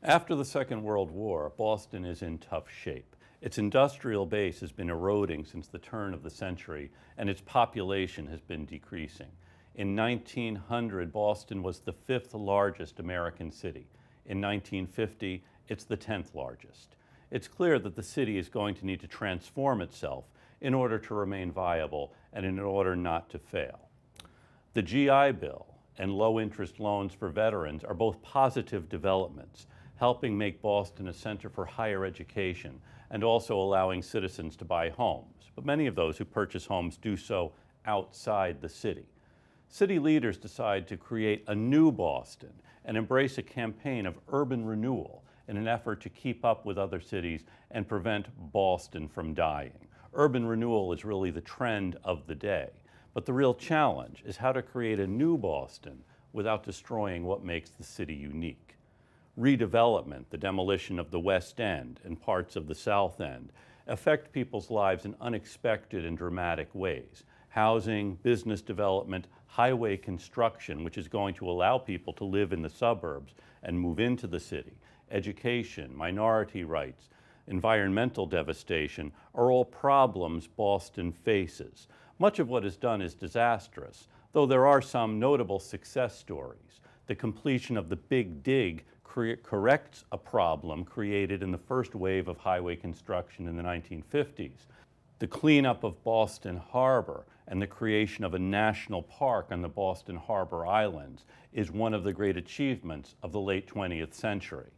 After the Second World War, Boston is in tough shape. Its industrial base has been eroding since the turn of the century, and its population has been decreasing. In 1900, Boston was the 5th largest American city. In 1950, it's the 10th largest. It's clear that the city is going to need to transform itself in order to remain viable and in order not to fail. The GI Bill and low-interest loans for veterans are both positive developments, helping make Boston a center for higher education and also allowing citizens to buy homes. But many of those who purchase homes do so outside the city. City leaders decide to create a new Boston and embrace a campaign of urban renewal in an effort to keep up with other cities and prevent Boston from dying. Urban renewal is really the trend of the day. But the real challenge is how to create a new Boston without destroying what makes the city unique. Redevelopment, the demolition of the West End and parts of the South End, affect people's lives in unexpected and dramatic ways. Housing, business development, highway construction, which is going to allow people to live in the suburbs and move into the city, education, minority rights, environmental devastation are all problems Boston faces. Much of what is done is disastrous, though there are some notable success stories. The completion of the Big Dig corrects a problem created in the first wave of highway construction in the 1950s. The cleanup of Boston Harbor and the creation of a national park on the Boston Harbor Islands is one of the great achievements of the late 20th century.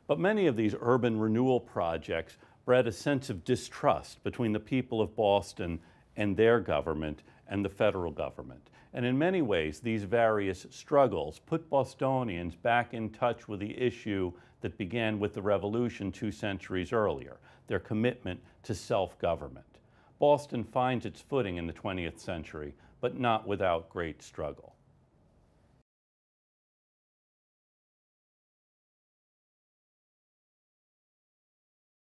But many of these urban renewal projects bred a sense of distrust between the people of Boston and their government and the federal government. And in many ways, these various struggles put Bostonians back in touch with the issue that began with the revolution 2 centuries earlier, their commitment to self-government. Boston finds its footing in the 20th century, but not without great struggle.